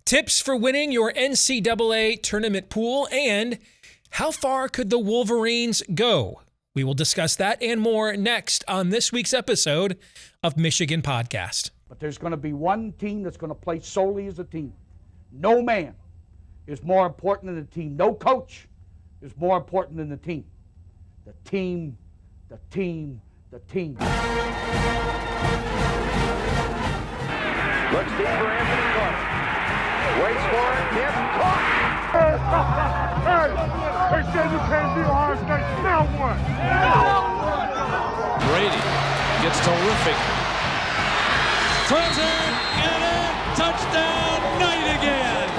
tips for winning your NCAA tournament pool, and how far could the Wolverines go? We will discuss that and more next on this week's episode of Michigan Podcast. But there's going to be one team that's going to play solely as a team. No man is more important than the team. No coach is more important than the team. The team, the team, the team. Looks deep for Anthony Clark. Waits for it. Hit. Caught. They said you can't be Ohio State. Now what? Brady gets terrific. Throws it. Get it. Touchdown. Knight again.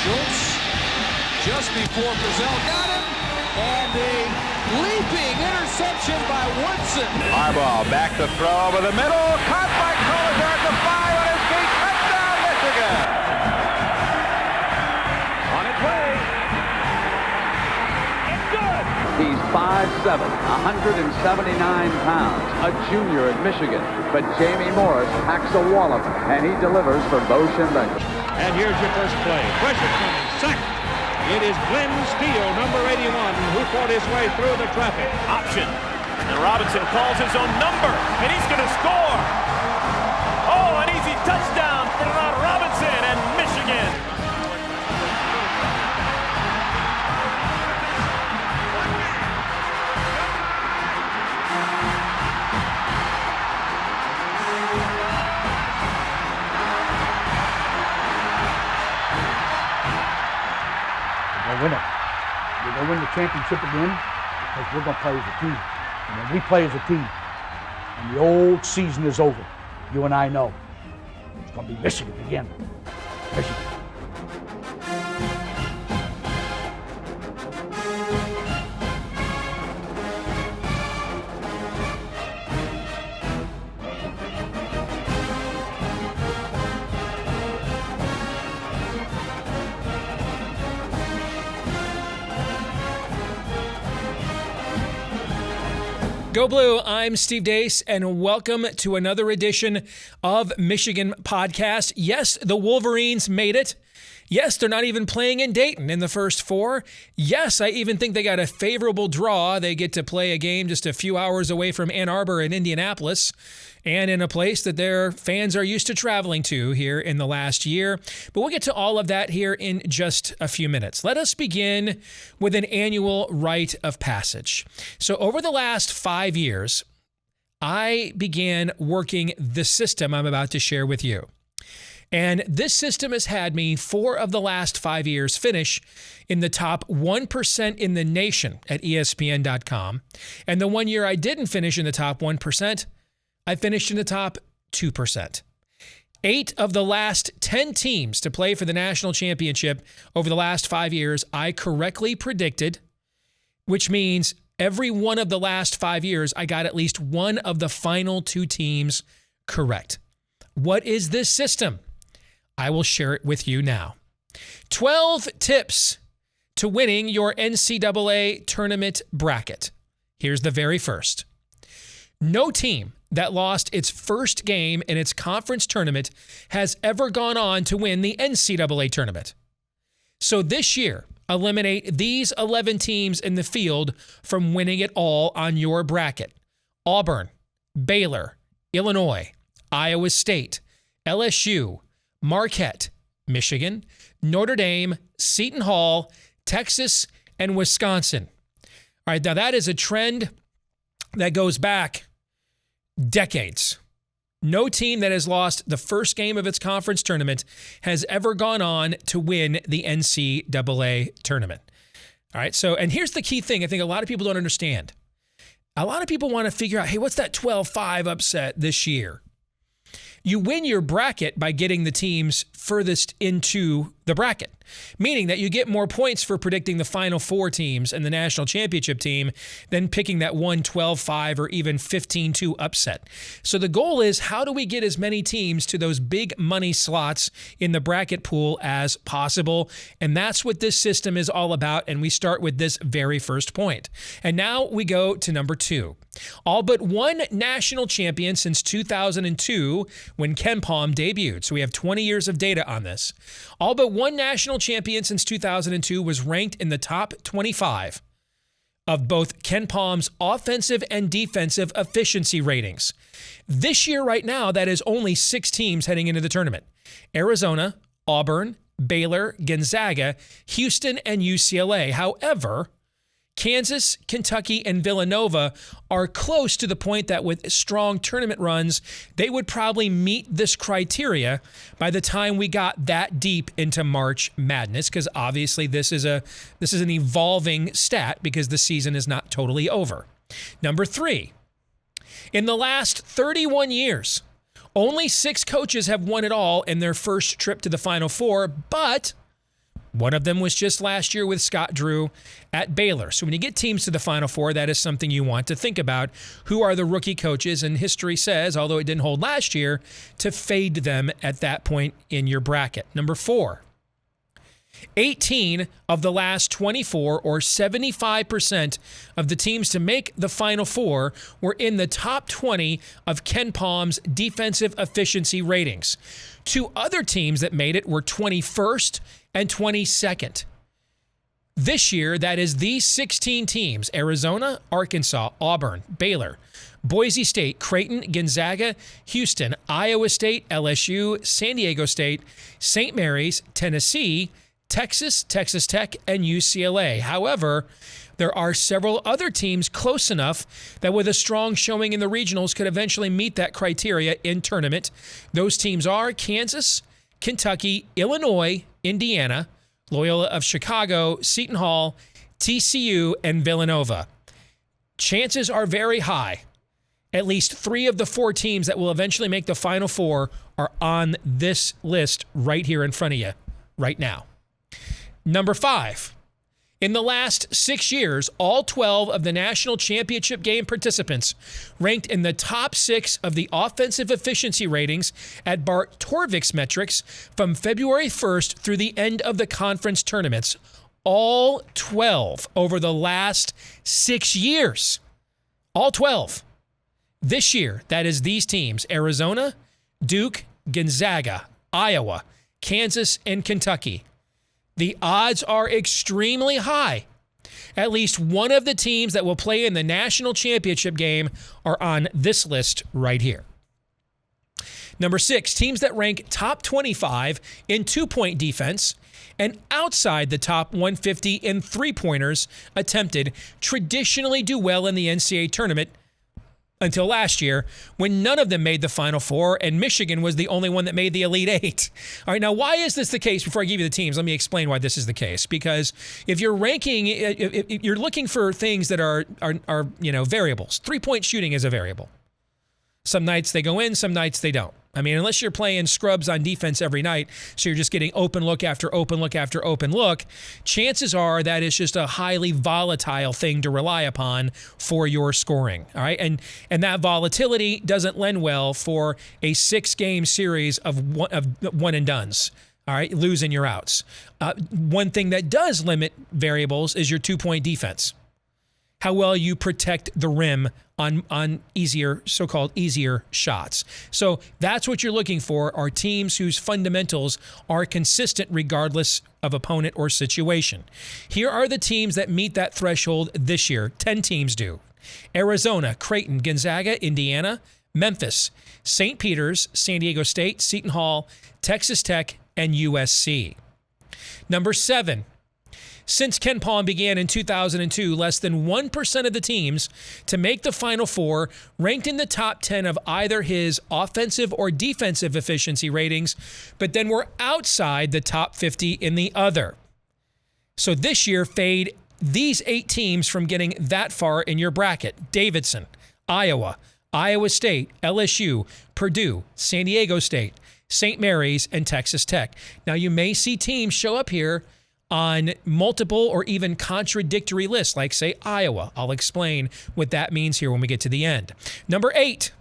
Schultz just before Brazil got him. And a leaping interception by Woodson. Harbaugh back to throw over the middle. Caught by Collier at the 5 on his feet. Touchdown, Michigan. On its way. It's good. He's 5'7", 179 pounds, a junior at Michigan. But Jamie Morris packs a wallop, and he delivers for Bo Schembechler. And here's your first play. Pressure coming. Sack. It is Glenn Steele, number 81, who fought his way through the traffic. Option. And Robinson calls his own number, and he's going to score. Oh, an easy touchdown for Robinson and Michigan. Win it. We're going to win the championship again because we're going to play as a team. And when we play as a team and the old season is over, you and I know it's going to be Michigan again. Michigan. Go Blue, I'm Steve Deace, and welcome to another edition of Michigan Podcast. Yes, the Wolverines made it. Yes, they're not even playing in Dayton in the first four. Yes, I even think they got a favorable draw. They get to play a game just a few hours away from Ann Arbor and Indianapolis, and in a place that their fans are used to traveling to here in the last year. But we'll get to all of that here in just a few minutes. Let us begin with an annual rite of passage. So over the last 5 years, I began working the system I'm about to share with you. And this system has had me 4 of the last 5 years finish in the top 1% in the nation at ESPN.com. And the 1 year I didn't finish in the top 1%, I finished in the top 2%. 8 of the last 10 teams to play for the national championship over the last 5 years, I correctly predicted, which means every one of the last 5 years, I got at least one of the final 2 teams correct. What is this system? I will share it with you now. 12 tips to winning your NCAA tournament bracket. Here's the very first. No team that lost its first game in its conference tournament has ever gone on to win the NCAA tournament. So this year, eliminate these 11 teams in the field from winning it all on your bracket. Auburn, Baylor, Illinois, Iowa State, LSU, Marquette, Michigan, Notre Dame, Seton Hall, Texas, and Wisconsin. All right, now that is a trend that goes back decades. No team that has lost the first game of its conference tournament has ever gone on to win the NCAA tournament. All right, so, and here's the key thing I think a lot of people don't understand. A lot of people want to figure out, hey, what's that 12-5 upset this year? You win your bracket by getting the teams furthest into the bracket, meaning that you get more points for predicting the final 4 teams and the national championship team than picking that 12-5 or even 15-2 upset. So the goal is, how do we get as many teams to those big money slots in the bracket pool as possible? And that's what this system is all about. And we start with this very first point. And now we go to number 2. All but one national champion since 2002 when Ken Palm debuted. So we have 20 years of data on this. All but one national champion since 2002 was ranked in the top 25 of both Ken Palm's offensive and defensive efficiency ratings. This year, right now, that is only 6 teams heading into the tournament: Arizona, Auburn, Baylor, Gonzaga, Houston, and UCLA. However, Kansas, Kentucky, and Villanova are close to the point that with strong tournament runs, they would probably meet this criteria by the time we got that deep into March Madness, because obviously this is an evolving stat because the season is not totally over. Number 3, in the last 31 years, only 6 coaches have won it all in their first trip to the Final Four, but one of them was just last year with Scott Drew at Baylor. So when you get teams to the Final Four, that is something you want to think about. Who are the rookie coaches? And history says, although it didn't hold last year, to fade them at that point in your bracket. Number 4, 18 of the last 24, or 75% of the teams to make the Final Four, were in the top 20 of Ken Palm's defensive efficiency ratings. 2 other teams that made it were 21st and 22nd. This year, that is these 16 teams: Arizona, Arkansas, Auburn, Baylor, Boise State, Creighton, Gonzaga, Houston, Iowa State, LSU, San Diego State, St. Mary's, Tennessee, Texas, Texas Tech, and UCLA. However, there are several other teams close enough that with a strong showing in the regionals could eventually meet that criteria in tournament. Those teams are Kansas, Kentucky, Illinois, Indiana, Loyola of Chicago, Seton Hall, TCU, and Villanova. Chances are very high. At least 3 of the 4 teams that will eventually make the Final Four are on this list right here in front of you right now. Number 5, in the last 6 years, all 12 of the national championship game participants ranked in the top 6 of the offensive efficiency ratings at Bart Torvik's metrics from February 1st through the end of the conference tournaments. All 12 over the last 6 years. All 12. This year, that is these teams: Arizona, Duke, Gonzaga, Iowa, Kansas, and Kentucky. The odds are extremely high. At least one of the teams that will play in the national championship game are on this list right here. Number 6, teams that rank top 25 in 2-point defense and outside the top 150 in 3-pointers attempted traditionally do well in the NCAA tournament until last year, when none of them made the Final Four, and Michigan was the only one that made the Elite 8. All right, now why is this the case? Before I give you the teams, let me explain why this is the case. Because if you're ranking, if you're looking for things that are variables. 3-point shooting is a variable. Some nights they go in, some nights they don't. I mean, unless you're playing scrubs on defense every night, so you're just getting open look after open look after open look, chances are that it's just a highly volatile thing to rely upon for your scoring. All right, and that volatility doesn't lend well for a 6-game series of one and dones. All right, losing your outs. One thing that does limit variables is your 2-point defense. How well you protect the rim on easier, so-called easier shots. So that's what you're looking for, are teams whose fundamentals are consistent regardless of opponent or situation. Here are the teams that meet that threshold this year. 10 teams do. Arizona, Creighton, Gonzaga, Indiana, Memphis, St. Peter's, San Diego State, Seton Hall, Texas Tech, and USC. Number 7. Since Ken Palm began in 2002, less than 1% of the teams to make the Final Four ranked in the top 10 of either his offensive or defensive efficiency ratings, but then were outside the top 50 in the other. So this year, fade these 8 teams from getting that far in your bracket: Davidson, Iowa, Iowa State, LSU, Purdue, San Diego State, St. Mary's, and Texas Tech. Now, you may see teams show up here on multiple or even contradictory lists, like, say, Iowa. I'll explain what that means here when we get to the end. Number 8.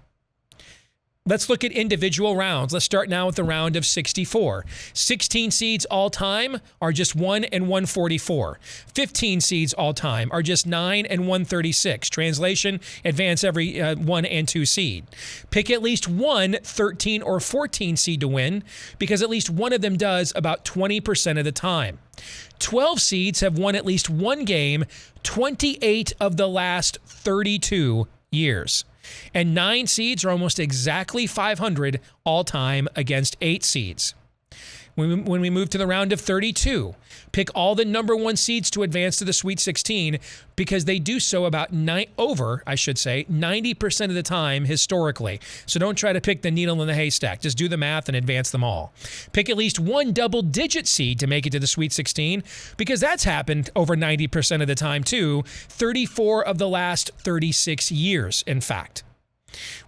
Let's look at individual rounds. Let's start now with the round of 64. 16 seeds all time are just 1 and 144. 15 seeds all time are just 9 and 136. Translation, advance every 1 and 2 seed. Pick at least one 13 or 14 seed to win, because at least one of them does about 20% of the time. 12 seeds have won at least one game 28 of the last 32 years. And 9 seeds are almost exactly 500 all time against 8 seeds. When we move to the round of 32, pick all the number 1 seeds to advance to the Sweet 16, because they do so about 90% of the time historically. So don't try to pick the needle in the haystack. Just do the math and advance them all. Pick at least one double-digit seed to make it to the Sweet 16, because that's happened over 90% of the time too, 34 of the last 36 years, in fact.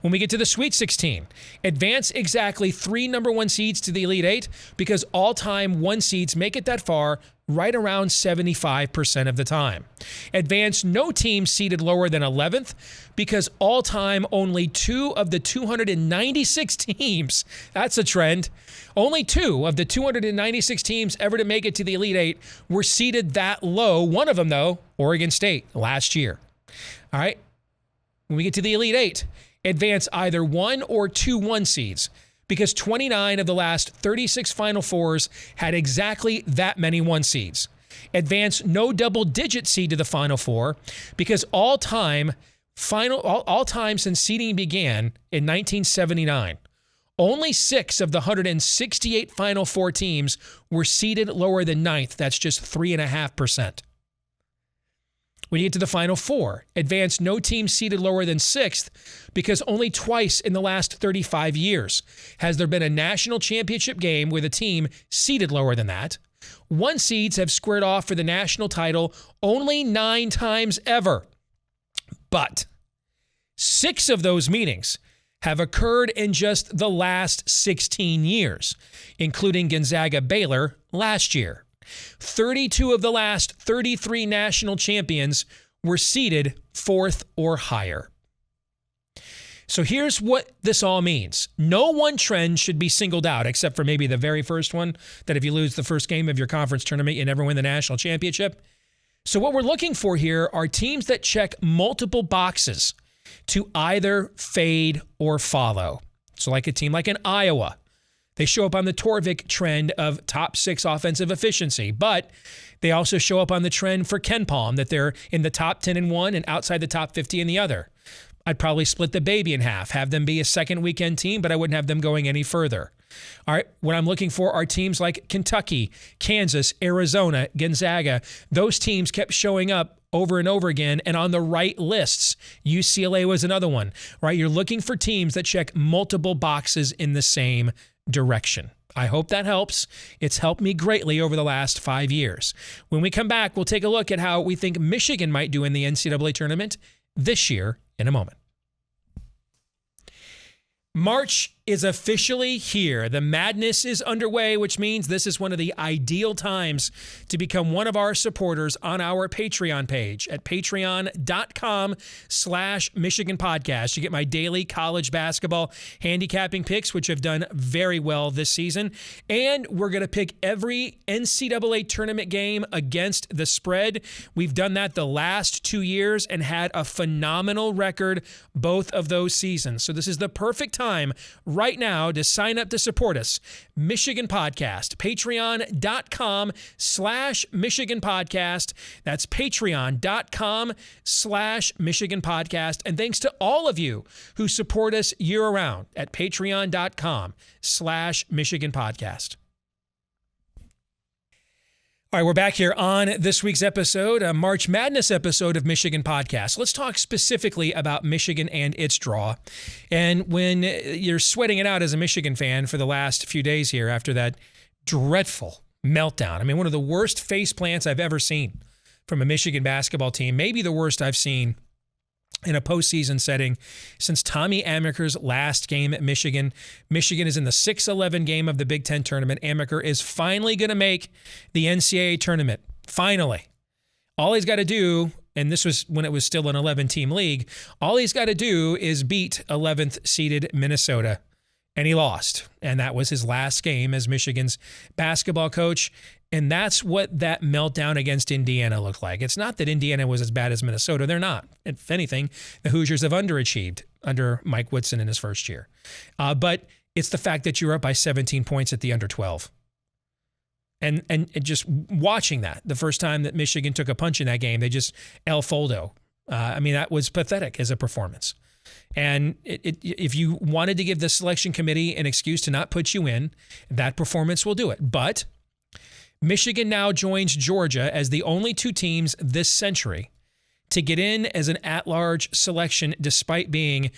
When we get to the Sweet 16, advance exactly 3 number 1 seeds to the Elite 8, because all-time 1 seeds make it that far right around 75% of the time. Advance no team seeded lower than 11th, because all-time only 2 of the 296 teams, that's a trend, only 2 of the 296 teams ever to make it to the Elite 8 were seeded that low. One of them, though, Oregon State, last year. All right, when we get to the Elite 8, advance either 1 or 2 1 seeds, because 29 of the last 36 Final Fours had exactly that many 1 seeds. Advance no double-digit seed to the Final Four, because all time since seeding began in 1979, only 6 of the 168 Final Four teams were seeded lower than 9th. That's just 3.5%. When you get to the Final Four, advance no team seeded lower than 6th, because only twice in the last 35 years has there been a national championship game with a team seeded lower than that. 1 seeds have squared off for the national title only 9 times ever. But 6 of those meetings have occurred in just the last 16 years, including Gonzaga-Baylor last year. 32 of the last 33 national champions were seeded 4th or higher. So here's what this all means. No one trend should be singled out, except for maybe the very first one, that if you lose the first game of your conference tournament, you never win the national championship. So what we're looking for here are teams that check multiple boxes to either fade or follow. So like a team like an Iowa, they show up on the Torvik trend of top 6 offensive efficiency, but they also show up on the trend for Ken Palm, that they're in the top 10 in one and outside the top 50 in the other. I'd probably split the baby in half, have them be a second weekend team, but I wouldn't have them going any further. All right, what I'm looking for are teams like Kentucky, Kansas, Arizona, Gonzaga. Those teams kept showing up over and over again and on the right lists. UCLA was another one, right? You're looking for teams that check multiple boxes in the same direction. I hope that helps. It's helped me greatly over the last 5 years. When we come back, we'll take a look at how we think Michigan might do in the NCAA tournament this year in a moment. March is officially here. The madness is underway, which means this is one of the ideal times to become one of our supporters on our Patreon page at patreon.com/Michigan Podcast. You get my daily college basketball handicapping picks, which have done very well this season. And we're going to pick every NCAA tournament game against the spread. We've done that the last 2 years and had a phenomenal record both of those seasons. So this is the perfect time right now to sign up to support us. Michigan Podcast, patreon.com/Michigan Podcast. That's patreon.com/Michigan Podcast. And thanks to all of you who support us year round at patreon.com/Michigan Podcast. All right, we're back here on this week's episode, a March Madness episode of Michigan Podcast. Let's talk specifically about Michigan and its draw. And when you're sweating it out as a Michigan fan for the last few days here after that dreadful meltdown, I mean, one of the worst face plants I've ever seen from a Michigan basketball team, maybe the worst I've seen in a postseason setting since Tommy Amaker's last game at Michigan. Michigan is in the 6-11 game of the Big Ten tournament. Amaker is finally going to make the NCAA tournament. Finally. All he's got to do, and this was when it was still an 11-team league, all he's got to do is beat 11th seeded Minnesota. and he lost. And that was his last game as Michigan's basketball coach. And that's what that meltdown against Indiana looked like. It's not that Indiana was as bad as Minnesota. They're not. If anything, the Hoosiers have underachieved under Mike Woodson in his first year. But it's the fact that you were up by 17 points at the under 12. And just watching that, the first time that Michigan took a punch in that game, they just El Foldo. That was pathetic as a performance. And if you wanted to give the selection committee an excuse to not put you in, that performance will do it. But Michigan now joins Georgia as the only two teams this century to get in as an at-large selection despite being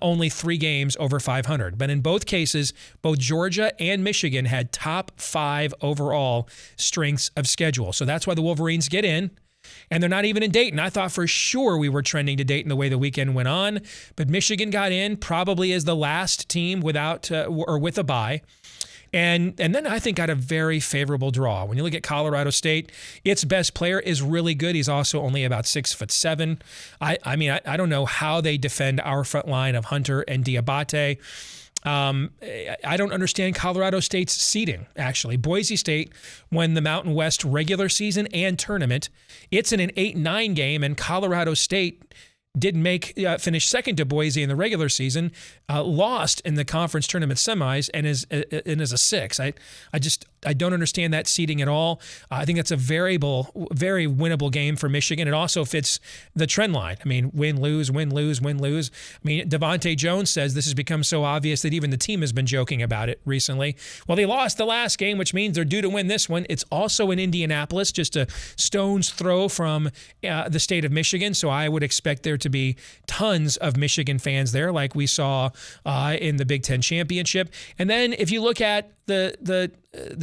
only 3 games over 500. But in both cases, both Georgia and Michigan had top 5 overall strengths of schedule. So that's why the Wolverines get in. And they're not even in Dayton. I thought for sure we were trending to Dayton the way the weekend went on. But Michigan got in probably as the last team without or with a bye. And then I think got a very favorable draw. When you look at Colorado State, its best player is really good. He's also only about 6'7". I don't know how they defend our front line of Hunter and Diabate. I don't understand Colorado State's seeding, actually. Boise State won the Mountain West regular season and tournament. It's in an 8-9 game, and Colorado State didn't finish second to Boise in the regular season, lost in the conference tournament semis, and is a 6. I don't understand that seeding at all. I think that's a very winnable game for Michigan. It also fits the trend line. Win, lose, win, lose, win, lose. Devontae Jones says this has become so obvious that even the team has been joking about it recently. Well, they lost the last game, which means they're due to win this one. It's also in Indianapolis, just a stone's throw from the state of Michigan, so I would expect there to be tons of Michigan fans there like we saw in the Big Ten Championship. And then if you look at the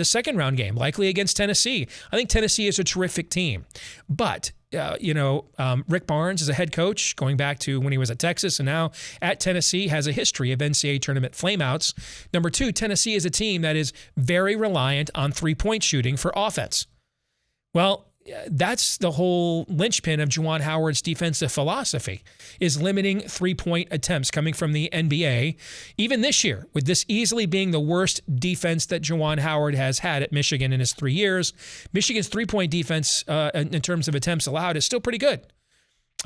second round game, likely against Tennessee, I think Tennessee is a terrific team. But, Rick Barnes is a head coach going back to when he was at Texas and now at Tennessee, has a history of NCAA tournament flameouts. Number 2, Tennessee is a team that is very reliant on three-point shooting for offense. Well, that's the whole linchpin of Juwan Howard's defensive philosophy, is limiting three-point attempts coming from the NBA. Even this year, with this easily being the worst defense that Juwan Howard has had at Michigan in his 3 years, Michigan's three-point defense in terms of attempts allowed is still pretty good.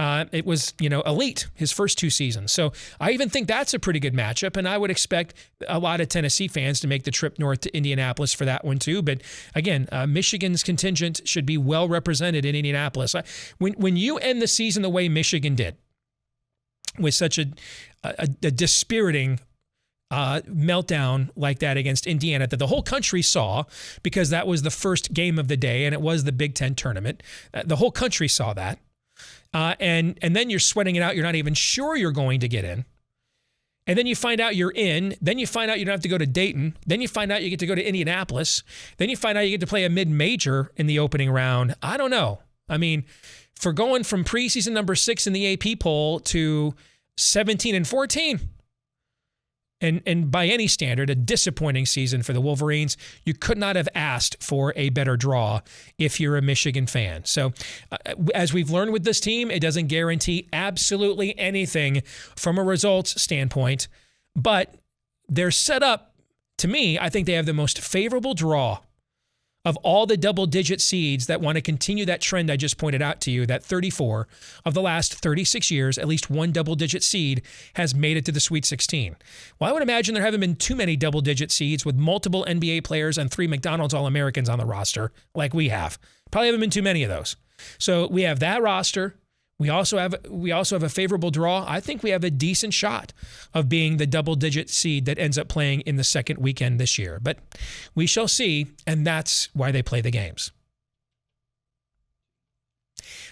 It was, elite his first 2 seasons. So I even think that's a pretty good matchup, and I would expect a lot of Tennessee fans to make the trip north to Indianapolis for that one too. But again, Michigan's contingent should be well represented in Indianapolis. When you end the season the way Michigan did, with such a dispiriting meltdown like that against Indiana that the whole country saw, because that was the first game of the day and it was the Big Ten tournament, the whole country saw that. And then you're sweating it out. You're not even sure you're going to get in. And then you find out you're in. Then you find out you don't have to go to Dayton. Then you find out you get to go to Indianapolis. Then you find out you get to play a mid-major in the opening round. I don't know. For going from preseason number 6 in the AP poll to 17-14, and by any standard, a disappointing season for the Wolverines. You could not have asked for a better draw if you're a Michigan fan. So as we've learned with this team, it doesn't guarantee absolutely anything from a results standpoint, but they're set up, to me, I think they have the most favorable draw of all the double-digit seeds that want to continue that trend I just pointed out to you, that 34 of the last 36 years, at least one double-digit seed has made it to the Sweet 16. Well, I would imagine there haven't been too many double-digit seeds with multiple NBA players and 3 McDonald's All-Americans on the roster like we have. Probably haven't been too many of those. So we have that roster. We also have a favorable draw. I think we have a decent shot of being the double-digit seed that ends up playing in the second weekend this year. But we shall see, and that's why they play the games.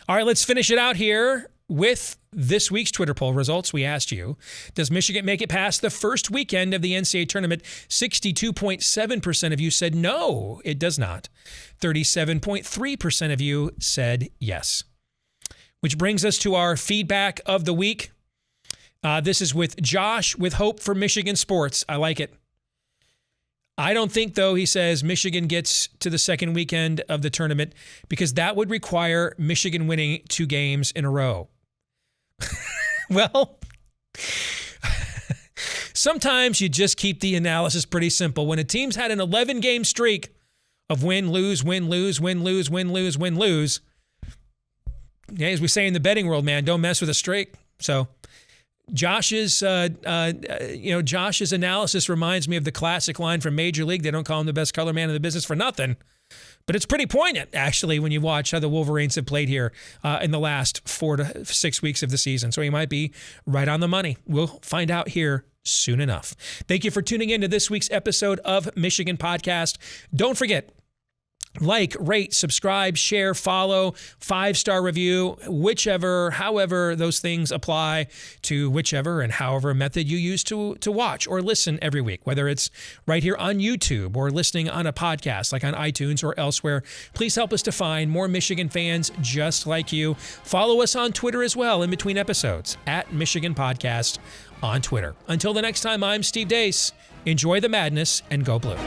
All right, let's finish it out here with this week's Twitter poll results. We asked you, does Michigan make it past the first weekend of the NCAA tournament? 62.7% of you said no, it does not. 37.3% of you said yes. Which brings us to our feedback of the week. This is with Josh with hope for Michigan sports. I like it. I don't think, though, he says, Michigan gets to the second weekend of the tournament because that would require Michigan winning 2 games in a row. Well, sometimes you just keep the analysis pretty simple. When a team's had an 11-game streak of win, lose, win, lose, win, lose, win, lose, win, lose, yeah, as we say in the betting world, man, don't mess with a streak. So Josh's analysis reminds me of the classic line from Major League. They don't call him the best color man in the business for nothing. But it's pretty poignant, actually, when you watch how the Wolverines have played here in the last 4 to 6 weeks of the season. So he might be right on the money. We'll find out here soon enough. Thank you for tuning in to this week's episode of Michigan Podcast. Don't forget, like, rate, subscribe, share, follow, 5-star review, however those things apply to whichever and however method you use to watch or listen every week, whether it's right here on YouTube or listening on a podcast like on iTunes or elsewhere. Please help us to find more Michigan fans just like you. Follow us on Twitter as well in between episodes at Michigan Podcast on Twitter. Until the next time, I'm Steve Deace. Enjoy the madness and go blue.